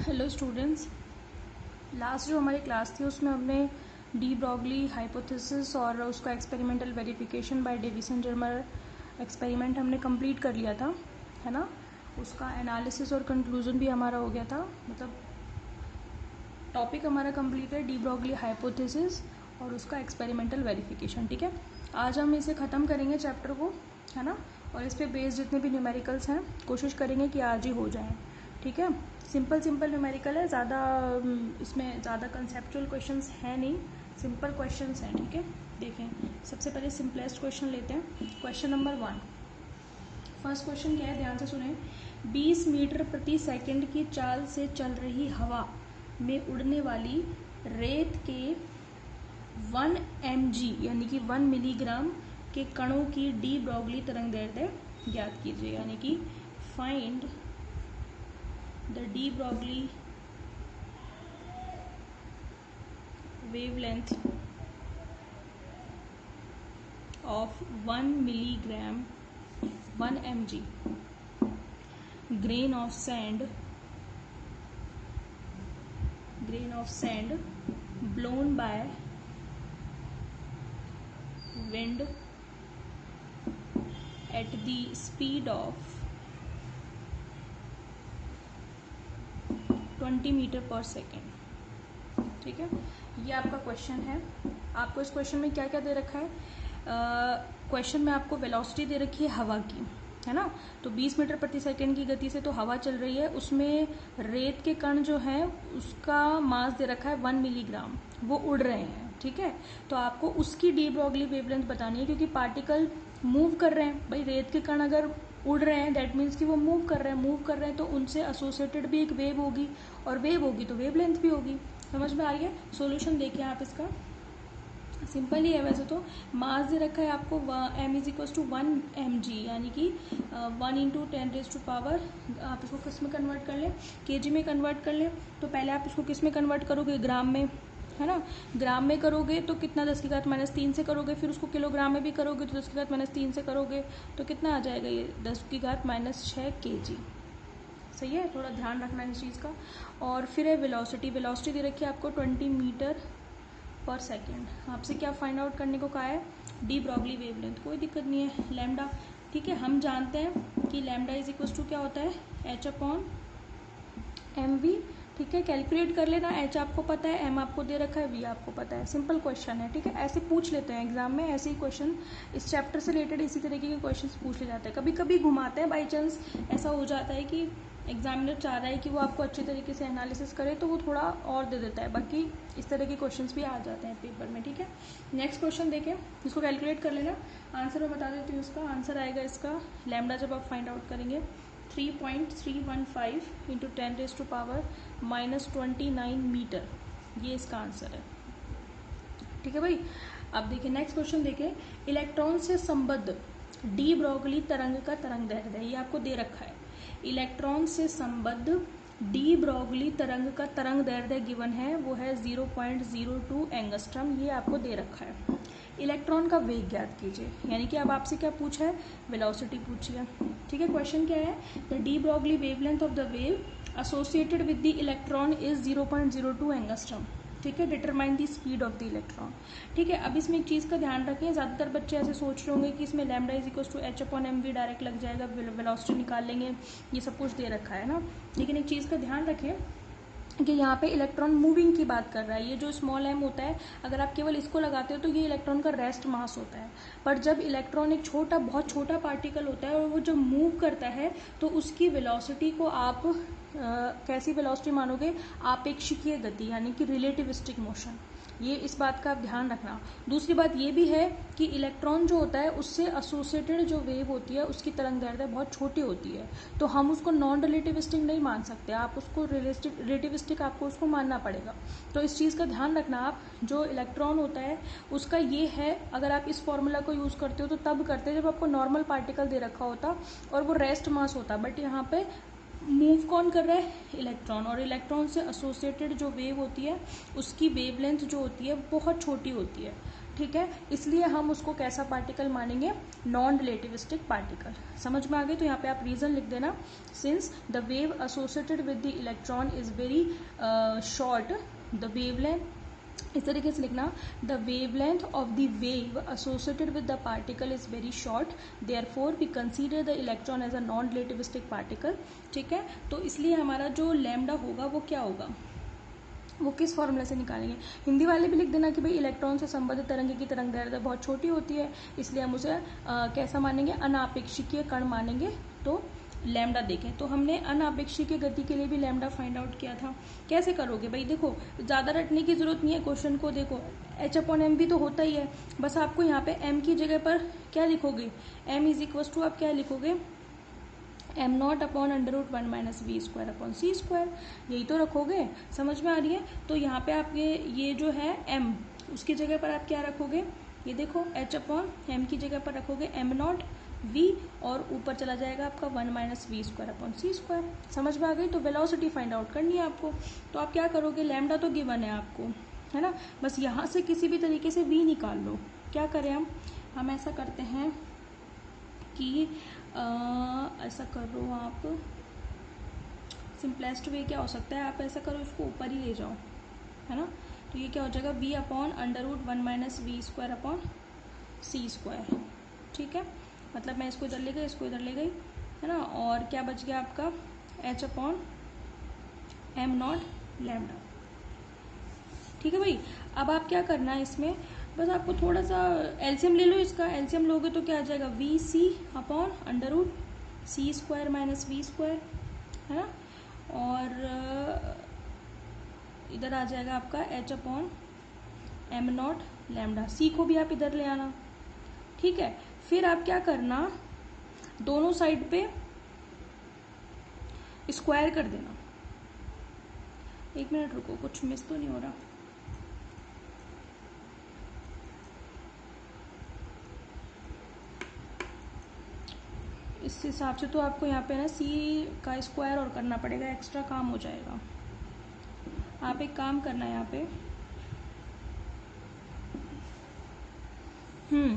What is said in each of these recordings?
Hello students, last जो हमारी class थी उसमें हमने डी ब्रॉगली हाइपोथेसिस और उसका experimental verification by Davisson Germer experiment हमने कंप्लीट कर लिया था, है ना। उसका एनालिसिस और कंक्लूजन भी हमारा हो गया था, मतलब टॉपिक हमारा कंप्लीट है डी ब्रॉगली हाइपोथेसिस और उसका एक्सपेरिमेंटल वेरिफिकेशन। ठीक है, आज हम इसे ख़त्म करेंगे चैप्टर को, है ना। और इस पे बेस्ड जितने भी न्यूमेरिकल्स हैं कोशिश करेंगे कि आज ही हो जाएं। ठीक है, सिंपल न्यूमेरिकल है, ज़्यादा इसमें ज़्यादा कंसेप्चुअल क्वेश्चंस हैं नहीं, सिंपल क्वेश्चंस हैं। ठीक है, देखें सबसे पहले सिंपलेस्ट क्वेश्चन लेते हैं। क्वेश्चन नंबर 1, फर्स्ट क्वेश्चन क्या है, ध्यान से सुने। 20 मीटर प्रति सेकंड की चाल से चल रही हवा में उड़ने वाली रेत के 1 mg यानी कि 1 मिलीग्राम के कणों की डी ब्रॉगली तरंगदैर्ध्य ज्ञात कीजिए, यानी कि find the de Broglie wavelength of 1 milligram 1 mg grain of sand blown by wind at the speed of 20 metre पर सेकेंड। ठीक है, ये आपका क्वेश्चन है। आपको इस क्वेश्चन में क्या क्या दे रखा है? क्वेश्चन में आपको वेलोसिटी दे रखी है हवा की, है ना। तो 20 मीटर प्रति सेकेंड की गति से तो हवा चल रही है, उसमें रेत के कण जो हैं उसका मास दे रखा है 1 मिलीग्राम, वो उड़ रहे हैं। ठीक है, तो आपको उसकी डी ब्रॉगली वेवलेंथ बतानी है, क्योंकि पार्टिकल मूव कर रहे हैं। भाई रेत के कण अगर उड़ रहे हैं दैट मीन्स कि वो मूव कर रहे हैं तो उनसे एसोसिएटेड भी एक वेव होगी, और वेव होगी तो वेवलेंथ भी होगी। समझ में आ रही है? सॉल्यूशन देखिए आप इसका, सिंपल ही है वैसे तो। मास दे रखा है आपको m is equal to 1 mg, यानी कि 1 इंटू 10⁻⁴, आप इसको किस में कन्वर्ट कर लें, kg में कन्वर्ट कर लें। तो पहले आप इसको किस में कन्वर्ट करोगे, ग्राम में, है ना। ग्राम में करोगे तो कितना 10⁻³ से करोगे, फिर उसको किलोग्राम में भी करोगे तो 10⁻³ से करोगे तो कितना आ जाएगा, ये 10⁻⁶ kg। सही है, थोड़ा ध्यान रखना है इस चीज़ का। और फिर है वेलोसिटी दे रखी है आपको 20 मीटर पर सेकेंड। आपसे क्या फाइंड आउट करने को कहा है, डी ब्रॉगली वेवलेंथ। कोई दिक्कत नहीं है, लैम्डा। ठीक है, हम जानते हैं कि लैम्डा इज इक्वल टू क्या होता है, h/mv। ठीक है, कैलकुलेट कर लेना। h आपको पता है, m आपको दे रखा है, v आपको पता है। सिंपल क्वेश्चन है। ठीक है, ऐसे पूछ लेते हैं एग्जाम में, ऐसे ही क्वेश्चन इस चैप्टर से रिलेटेड इसी तरीके के क्वेश्चन पूछ ले जाते हैं। कभी कभी घुमाते हैं, बाई चांस ऐसा हो जाता है कि एग्जामिनर चाह रहा है कि वो आपको अच्छे तरीके से एनालिसिस करे तो वो थोड़ा और दे देता है, बाकी इस तरह के क्वेश्चंस भी आ जाते हैं पेपर में। ठीक है, नेक्स्ट क्वेश्चन देखें, इसको कैलकुलेट कर लेना। आंसर मैं बता देती हूँ, इसका आंसर आएगा, इसका लैम्डा जब आप फाइंड आउट करेंगे 3.315 इंटू 10⁻⁻29 मीटर, ये इसका आंसर है। ठीक है भाई, अब देखिए नेक्स्ट क्वेश्चन देखें। इलेक्ट्रॉन से संबद्ध डी ब्रॉगली तरंग का तरंगदैर्ध्य, ये आपको दे रखा है। इलेक्ट्रॉन से संबद्ध डी ब्रॉगली तरंग का तरंगदैर्ध्य गिवन है, वो है 0.02 एंगस्ट्रम, ये आपको दे रखा है। इलेक्ट्रॉन का वेग ज्ञात कीजिए, यानी कि अब आपसे क्या पूछा है, वेलोसिटी पूछी है। ठीक है, क्वेश्चन क्या है, the de Broglie wavelength of the wave associated with the electron is 0.02 angstrom. ठीक है, determine the speed of the electron. ठीक है, अब इसमें एक चीज़ का ध्यान रखें, ज़्यादातर बच्चे ऐसे सोच रहे होंगे कि इसमें lambda is equal to h/mv direct लग जाएगा, वेलोसिटी निकाल लेंगे, ये सब कुछ दे रखा है ना। लेकिन एक चीज़ का ध्यान रखें कि यहाँ पे इलेक्ट्रॉन मूविंग की बात कर रहा है। ये जो स्मॉल m होता है, अगर आप केवल इसको लगाते हो तो ये इलेक्ट्रॉन का रेस्ट मास होता है। पर जब इलेक्ट्रॉन एक बहुत छोटा पार्टिकल होता है और वो जब मूव करता है तो उसकी वेलोसिटी को आप कैसी वेलोसिटी मानोगे, आपेक्षिकीय गति, यानी कि रिलेटिविस्टिक मोशन। ये इस बात का आप ध्यान रखना। दूसरी बात ये भी है कि इलेक्ट्रॉन जो होता है उससे एसोसिएटेड जो वेव होती है उसकी तरंगदैर्ध्य बहुत छोटी होती है, तो हम उसको नॉन रिलेटिविस्टिक नहीं मान सकते, आप उसको रिलेटिविस्टिक आपको उसको मानना पड़ेगा। तो इस चीज़ का ध्यान रखना आप। जो इलेक्ट्रॉन होता है उसका ये है, अगर आप इस फॉर्मूला को यूज़ करते हो तो तब करते हैं जब आपको नॉर्मल पार्टिकल दे रखा होता और वो रेस्ट मास होता, बट यहाँ पे मूव कौन कर रहा है, इलेक्ट्रॉन, और इलेक्ट्रॉन से एसोसिएटेड जो वेव होती है उसकी वेवलेंथ जो होती है बहुत छोटी होती है। ठीक है, इसलिए हम उसको कैसा पार्टिकल मानेंगे, नॉन रिलेटिविस्टिक पार्टिकल। समझ में आ गई? तो यहाँ पे आप रीजन लिख देना, since the wave associated with the electron is very short, the wavelength, इस तरीके से लिखना, the wavelength of the wave associated with the particle is very short, therefore we consider the electron as a non relativistic particle. ठीक है, तो इसलिए हमारा जो लैम्डा होगा वो क्या होगा, वो किस फॉर्मूले से निकालेंगे। हिंदी वाले भी लिख देना कि भाई इलेक्ट्रॉन से संबंधित तरंग की तरंग दैर्ध्य बहुत छोटी होती है, इसलिए हम उसे कैसा मानेंगे, अनापेक्षिकीय कण मानेंगे। तो लैम्डा देखें तो हमने अनापेक्षिकीय गति के लिए भी लैम्डा फाइंड आउट किया था। कैसे करोगे भाई, देखो ज़्यादा रटने की जरूरत नहीं है क्वेश्चन को, देखो h/m भी तो होता ही है, बस आपको यहाँ पे m की जगह पर क्या लिखोगे, m इज इक्वल टू आप क्या लिखोगे, m0 upon √1 minus v² upon c², यही तो रखोगे। समझ में आ रही है? तो यहाँ पे आप ये जो है m, उसकी जगह पर आप क्या रखोगे, ये देखो h/m की जगह पर रखोगे m0 v, और ऊपर चला जाएगा आपका 1 माइनस v² अपॉन c²। समझ में आ गई? तो वेलोसिटी फाइंड आउट करनी है आपको, तो आप क्या करोगे, लैम्डा तो गिवन है आपको, है ना, बस यहाँ से किसी भी तरीके से v निकाल लो। क्या करें हम ऐसा करते हैं कि ऐसा करो आप, सिंपलेस्ट वे क्या हो सकता है, आप ऐसा करो इसको ऊपर ही ले जाओ, है ना, तो ये क्या हो जाएगा, v upon √1 minus v² upon c²। ठीक है, मतलब मैं इसको इधर ले गई, इसको इधर ले गई, है ना, और क्या बच गया आपका h/m0 लैम्डा। ठीक है भाई, अब आप क्या करना है इसमें, बस आपको थोड़ा सा एलसीएम ले लो, इसका एलसीएम लोगे तो क्या आ जाएगा, vc upon √c² minus v², है ना, और इधर आ जाएगा आपका h/m0 लैम्डा। c को भी आप इधर ले आना। ठीक है, फिर आप क्या करना, दोनों साइड पे स्क्वायर कर देना। एक मिनट रुको, कुछ मिस तो नहीं हो रहा, इस हिसाब से तो आपको यहाँ पे ना c का स्क्वायर और करना पड़ेगा, एक्स्ट्रा काम हो जाएगा। आप एक काम करना है यहाँ पे,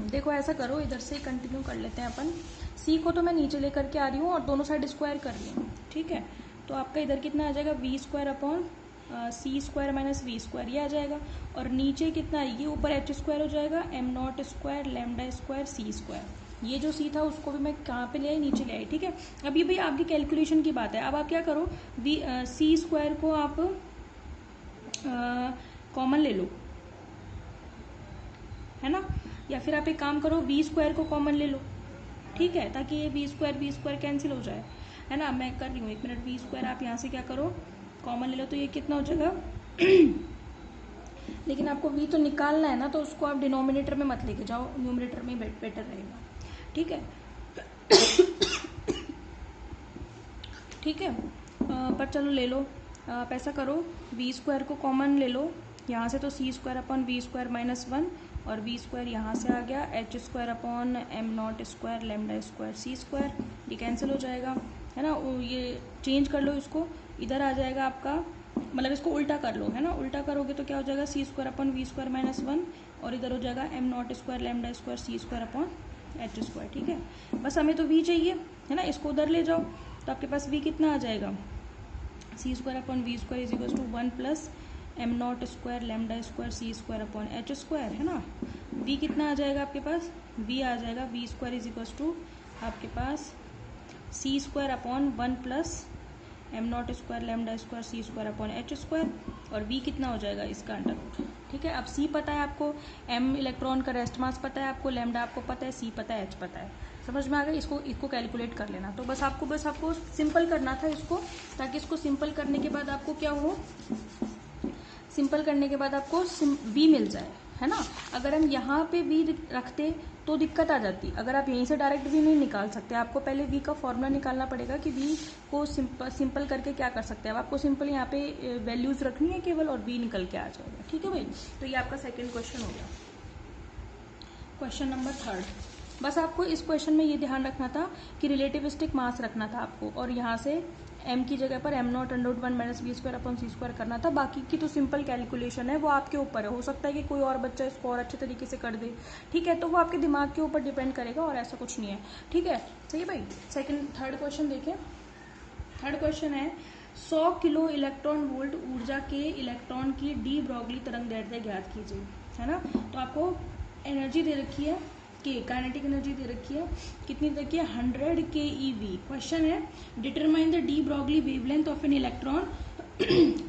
देखो ऐसा करो, इधर से कंटिन्यू कर लेते हैं अपन। c को तो मैं नीचे लेकर के आ रही हूँ और दोनों साइड स्क्वायर कर रही हूँ। ठीक है, तो आपका इधर कितना आ जाएगा, v² upon c² minus v², ये आ जाएगा, और नीचे कितना है, ये ऊपर h² हो जाएगा, m0² लैम्डा² c²। ये जो c था उसको भी मैं कहाँ पे ले आई, नीचे ले आई। ठीक है, अब ये भाई आपकी कैलकुलेशन की बात है। अब आप क्या करो, c² को आप कॉमन ले लो, है ना, या फिर आप एक काम करो, v² को कॉमन ले लो। ठीक है, ताकि ये v² कैंसिल हो जाए, है ना। मैं कर रही हूँ, एक मिनट, v² आप यहाँ से क्या करो, कॉमन ले लो, तो ये कितना हो जाएगा लेकिन आपको v तो निकालना है ना, तो उसको आप डिनोमिनेटर में मत लेके जाओ, न्यूमरेटर में बेटर रहेगा। ठीक है ठीक है, पर चलो ले लो, आप ऐसा करो, v² को कॉमन ले लो यहाँ से, तो c² अपॉन v² माइनस 1, और v² यहाँ से आ गया, h² अपॉन m0² लैम्डा² c², ये कैंसिल हो जाएगा, है ना। ये चेंज कर लो, इसको इधर आ जाएगा आपका, मतलब इसको उल्टा कर लो, है ना, उल्टा करोगे तो क्या हो जाएगा, c² अपॉन v² माइनस 1, और इधर हो जाएगा m0² लैम्डा² c² अपॉन h²। ठीक है, बस हमें तो v चाहिए, है ना, इसको उधर ले जाओ, तो आपके पास v कितना आ जाएगा, c² upon v² is equal to 1 plus m0² लैम्डा² c² अपॉन h², है ना। v कितना आ जाएगा आपके पास, v आ जाएगा v² इज इक्वल टू आपके पास c² अपॉन 1 प्लस m0² लैम्डा² c² अपॉन h², और v कितना हो जाएगा, इसका अंडर रूट। ठीक है, अब c पता है आपको, m इलेक्ट्रॉन का रेस्ट मास पता है आपको, लैम्डा आपको पता है, c पता है, h पता है। समझ में आ गई, इसको कैलकुलेट कर लेना। तो बस आपको सिंपल करना था इसको, ताकि इसको सिंपल करने के बाद आपको क्या हो, सिंपल करने के बाद आपको v मिल जाए, है ना। अगर हम यहाँ पे v रखते तो दिक्कत आ जाती, अगर आप यहीं से डायरेक्ट v नहीं निकाल सकते, आपको पहले v का फॉर्मूला निकालना पड़ेगा कि v को सिंपल करके क्या कर सकते हैं। अब आपको सिंपल यहाँ पे वैल्यूज रखनी है केवल, और v निकल के आ जाएगा। ठीक है भाई, तो ये आपका सेकेंड क्वेश्चन हो गया। क्वेश्चन नंबर 3, बस आपको इस क्वेश्चन में ये ध्यान रखना था कि रिलेटिविस्टिक मास रखना था आपको, और यहाँ से m की जगह पर m not under root 1 minus B square upon C square करना था। बाकी की तो सिंपल कैलकुलेशन है, वो आपके ऊपर है। हो सकता है कि कोई और बच्चा इसको और अच्छे तरीके से कर दे, ठीक है, तो वो आपके दिमाग के ऊपर डिपेंड करेगा और ऐसा कुछ नहीं है, ठीक है। सही है भाई। थर्ड क्वेश्चन देखें। थर्ड क्वेश्चन है 100 किलो इलेक्ट्रॉन वोल्ट ऊर्जा के इलेक्ट्रॉन की डी ब्रॉगली तरंग दैर्ध्य ज्ञात कीजिए, है ना। तो आपको एनर्जी दे रखी है के काइनेटिक एनर्जी दे रखी है, कितनी तक है 100 keV। क्वेश्चन है determine the de Broglie wavelength of an electron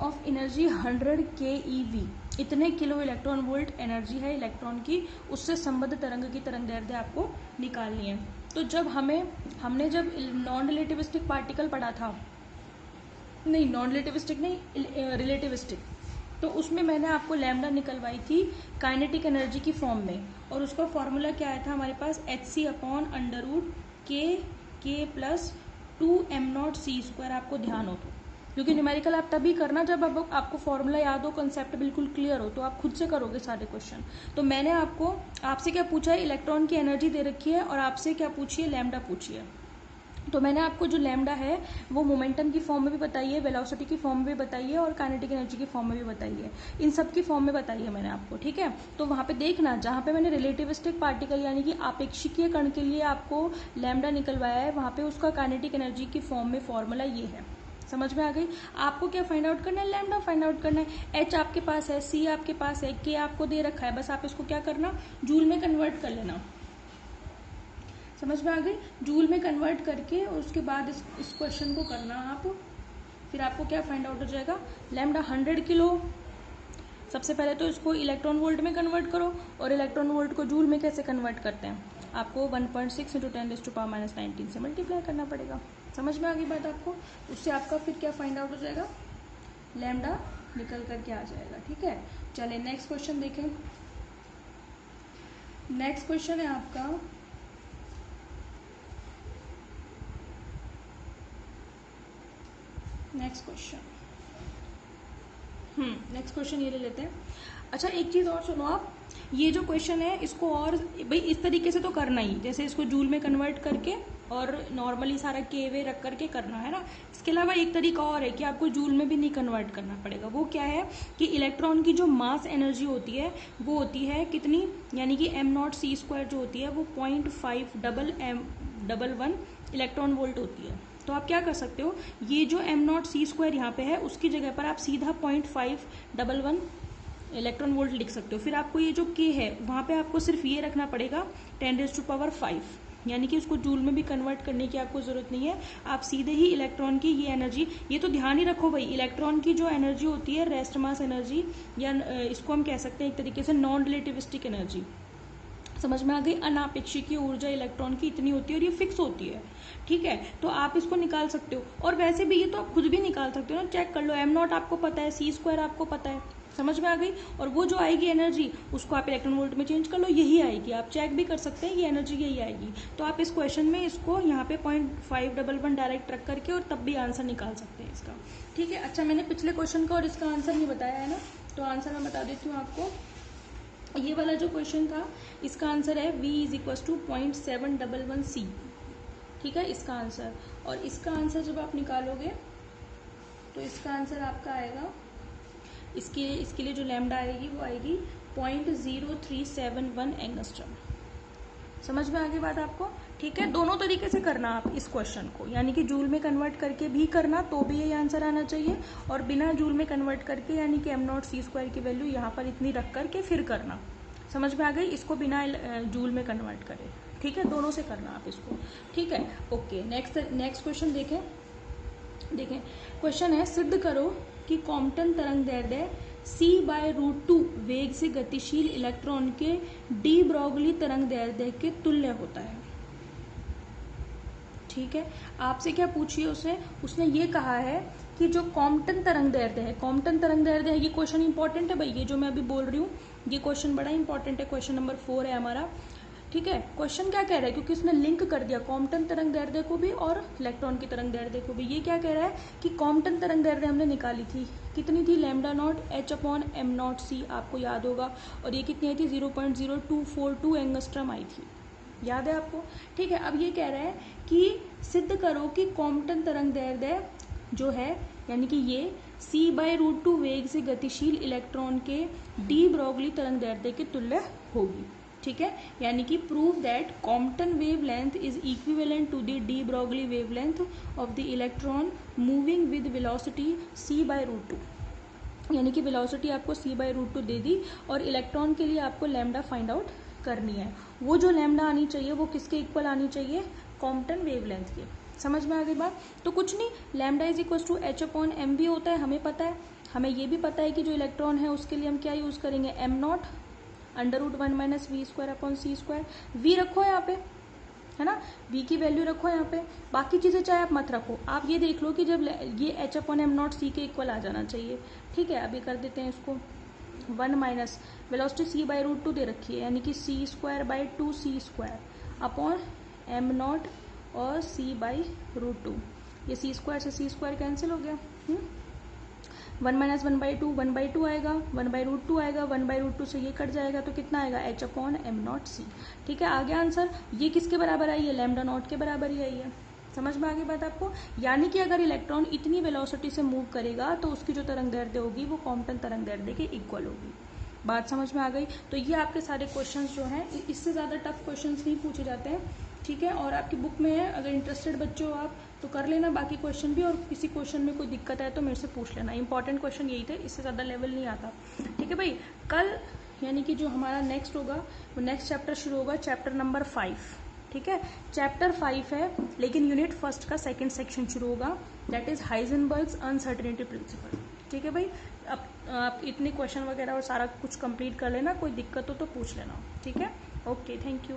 of energy 100 keV। इतने किलो इलेक्ट्रॉन वोल्ट एनर्जी है इलेक्ट्रॉन की, उससे संबद्ध तरंग की तरंग दैर्ध्य आपको निकालनी है। तो जब हमने जब नॉन रिलेटिविस्टिक पार्टिकल पढ़ा था, नहीं नॉन रिलेटिविस्टिक नहीं, रिलेटिविस्टिक, तो उसमें मैंने आपको लैम्डा निकलवाई थी काइनेटिक एनर्जी की फॉर्म में, और उसका फॉर्मूला क्या आया था हमारे पास hc अपॉन अंडर रूट के प्लस 2m0c²। आपको ध्यान हो तो, क्योंकि न्यूमेरिकल आप तभी करना जब आपको फॉर्मूला याद हो, कंसेप्ट बिल्कुल क्लियर हो, तो आप खुद से करोगे सारे क्वेश्चन। तो मैंने आपसे क्या पूछा है, इलेक्ट्रॉन की एनर्जी दे रखी है, और आपसे क्या पूछिए, लैम्डा पूछिए। तो मैंने आपको जो लैम्डा है वो मोमेंटम की फॉर्म में भी बताई है, वेलोसिटी की फॉर्म में भी बताई है, और काइनेटिक एनर्जी की फॉर्म में भी बताई है। इन सब की फॉर्म में बताई है मैंने आपको, ठीक है। तो वहाँ पे देखना, जहाँ पे मैंने रिलेटिविस्टिक पार्टिकल यानी कि आपेक्षिकीय कण के लिए आपको लैम्डा निकलवाया है, वहाँ पे उसका काइनेटिक एनर्जी की फॉर्म में फॉर्मूला ये है। समझ में आ गई। आपको क्या फाइंड आउट करना है, लैम्डा फाइंड आउट करना है। एच आपके पास है, सी आपके पास है, के आपको दे रखा है, बस आप इसको क्या करना, जूल में कन्वर्ट कर लेना। समझ में आ गई। जूल में कन्वर्ट करके उसके बाद इस क्वेश्चन को करना आप, फिर आपको क्या फाइंड आउट हो जाएगा, लैम्डा 100 किलो। सबसे पहले तो इसको इलेक्ट्रॉन वोल्ट में कन्वर्ट करो, और इलेक्ट्रॉन वोल्ट को जूल में कैसे कन्वर्ट करते हैं, आपको 1.6 × 10⁻⁻19 से मल्टीप्लाई करना पड़ेगा। समझ में आ गई बात आपको। उससे आपका फिर क्या फाइंड आउट हो जाएगा, लैम्डा निकल करके आ जाएगा, ठीक है। चलिए नेक्स्ट क्वेश्चन देखें। नेक्स्ट क्वेश्चन है आपका नेक्स्ट क्वेश्चन ये ले लेते हैं। अच्छा एक चीज़ और सुनो आप, ये जो क्वेश्चन है इसको और भाई इस तरीके से तो करना ही, जैसे इसको जूल में कन्वर्ट करके और नॉर्मली सारा के वे रख करके करना है ना। इसके अलावा एक तरीका और है कि आपको जूल में भी नहीं कन्वर्ट करना पड़ेगा। वो क्या है कि इलेक्ट्रॉन की जो मास एनर्जी होती है वो होती है कितनी, यानी कि m0c² जो होती है वो 0.511 इलेक्ट्रॉन वोल्ट होती है। तो आप क्या कर सकते हो, ये जो m0c² यहाँ पे है उसकी जगह पर आप सीधा 0.511 इलेक्ट्रॉन वोल्ट लिख सकते हो। फिर आपको ये जो k है वहाँ पे आपको सिर्फ ये रखना पड़ेगा 10⁵, यानी कि उसको जूल में भी कन्वर्ट करने की आपको जरूरत नहीं है। आप सीधे ही इलेक्ट्रॉन की ये एनर्जी, ये तो ध्यान ही रखो भाई, इलेक्ट्रॉन की जो एनर्जी होती है रेस्ट मास एनर्जी, या इसको हम कह सकते हैं एक तरीके से नॉन रिलेटिविस्टिक एनर्जी। समझ में आ गई। अनापेक्षिकीय ऊर्जा इलेक्ट्रॉन की इतनी होती है और ये फिक्स होती है, ठीक है। तो आप इसको निकाल सकते हो, और वैसे भी ये तो आप खुद भी निकाल सकते हो ना, चेक कर लो। m0 आपको पता है, c² आपको पता है, समझ में आ गई। और वो जो आएगी एनर्जी उसको आप इलेक्ट्रॉन वोल्ट में चेंज कर लो, यही आएगी। आप चेक भी कर सकते हैं, ये एनर्जी यही आएगी। तो आप इस क्वेश्चन में इसको यहाँ पे 0.511 डायरेक्ट रख करके और तब भी आंसर निकाल सकते हैं इसका, ठीक है। अच्छा मैंने पिछले क्वेश्चन का और इसका आंसर नहीं बताया है ना, तो आंसर मैं बता देती हूँ आपको। ये वाला जो क्वेश्चन था इसका आंसर है v = 0.711c, ठीक है इसका आंसर। और इसका आंसर जब आप निकालोगे तो इसका आंसर आपका आएगा, इसके लिए जो लैम्डा आएगी वो आएगी 0.0371 एंगस्ट्रम। समझ में आ गई बात आपको, ठीक है। दोनों तरीके से करना आप इस क्वेश्चन को, यानी कि जूल में कन्वर्ट करके भी करना तो भी ये आंसर आना चाहिए, और बिना जूल में कन्वर्ट करके यानी कि m0c² की वैल्यू यहाँ पर इतनी रख करके फिर करना। समझ में आ गई, इसको बिना जूल में कन्वर्ट करें, ठीक है। दोनों से करना आप इसको, ठीक है। ओके नेक्स्ट क्वेश्चन देखें। क्वेश्चन है सिद्ध करो कि कॉम्पटन तरंग दैर्ध्य c/√2 वेग से गतिशील इलेक्ट्रॉन के डी ब्रॉगली तरंग दैर्ध्य के तुल्य होता है, ठीक है। आपसे क्या पूछिए उसने ये कहा है कि जो कॉम्पटन तरंग दैर्ध्य है, कॉम्पटन तरंग दैर्ध्य है, ये क्वेश्चन इंपॉर्टेंट है भाई, ये जो मैं अभी बोल रही हूँ ये क्वेश्चन बड़ा इंपॉर्टेंट है, क्वेश्चन नंबर 4 है हमारा, ठीक है। क्वेश्चन क्या कह रहा है, क्योंकि उसने लिंक कर दिया कॉम्पटन तरंग दैर्ध्य को भी और इलेक्ट्रॉन की तरंग दैर्ध्य को भी। ये क्या कह रहा है कि कॉम्पटन तरंग दैर्ध्य हमने निकाली थी, कितनी थी, λ0 h/m0c, आपको याद होगा, और ये कितनी आई थी, 0.0242 एंगस्ट्रम आई थी, याद है आपको, ठीक है। अब ये कह रहा है कि सिद्ध करो कि कॉम्पटन तरंग दैर्ध्य जो है यानी कि ये c/√2 वेग से गतिशील इलेक्ट्रॉन के डी ब्रोगली तरंग दैर्ध्य के तुल्य होगी। ठीक है, यानी कि prove that Compton wave length is equivalent to the de Broglie wave length of the electron moving with velocity c/√2। यानी कि वेलोसिटी आपको c/√2 दे दी और इलेक्ट्रॉन के लिए आपको लैम्डा फाइंड आउट करनी है। वो जो लैम्डा आनी चाहिए वो किसके इक्वल आनी चाहिए, कॉम्पटन वेवलेंथ के। समझ में आ गई बात। तो कुछ नहीं, lambda is equal to h/mv होता है, हमें पता है। हमें ये भी पता है कि जो इलेक्ट्रॉन है उसके लिए हम क्या यूज करेंगे, m0 √1 - v²/c²। v रखो यहाँ पे, है ना, v की वैल्यू रखो यहाँ पे, बाकी चीजें चाहे आप मत रखो। आप ये देख लो कि जब ये h/m0 c के इक्वल आ जाना चाहिए। ठीक है, अभी कर देते हैं इसको 1 माइनस वेलोसिटी c/√2 दे रखी है, यानी कि c²/2 c² अपॉन m0 और c/√2। ये c² से c² कैंसिल हो गया। 1 माइनस 1/2 1/2 आएगा, 1/√2 आएगा, 1/√2 से ये कट जाएगा तो कितना आएगा, h/m0c। ठीक है, आ गया आंसर। ये किसके बराबर आई है, लैम्डा नॉट के बराबर ही आई है। समझ में आ गई बात आपको। यानी कि अगर इलेक्ट्रॉन इतनी वेलोसिटी से मूव करेगा तो उसकी जो तरंग दैर्ध्य होगी वो कॉम्पटन तरंग दैर्ध्य के इक्वल होगी। बात समझ में आ गई। तो ये आपके सारे क्वेश्चंस जो हैं, इससे ज़्यादा टफ क्वेश्चंस नहीं पूछे जाते हैं। ठीक है, और आपकी बुक में है, अगर इंटरेस्टेड बच्चे हो आप तो कर लेना बाकी क्वेश्चन भी, और किसी क्वेश्चन में कोई दिक्कत है तो मेरे से पूछ लेना। इंपॉर्टेंट क्वेश्चन यही थे, इससे ज़्यादा लेवल नहीं आता। ठीक है भाई, कल यानी कि जो हमारा नेक्स्ट होगा वो नेक्स्ट चैप्टर शुरू होगा, चैप्टर नंबर 5। ठीक है, चैप्टर 5 है, लेकिन यूनिट फर्स्ट का सेकंड सेक्शन शुरू होगा, दैट इज हाइजेनबर्ग्स अनसर्टेनिटी प्रिंसिपल। ठीक है भाई, अब आप इतने क्वेश्चन वगैरह और सारा कुछ कंप्लीट कर लेना, कोई दिक्कत हो तो पूछ लेना। ठीक है, ओके, थैंक यू।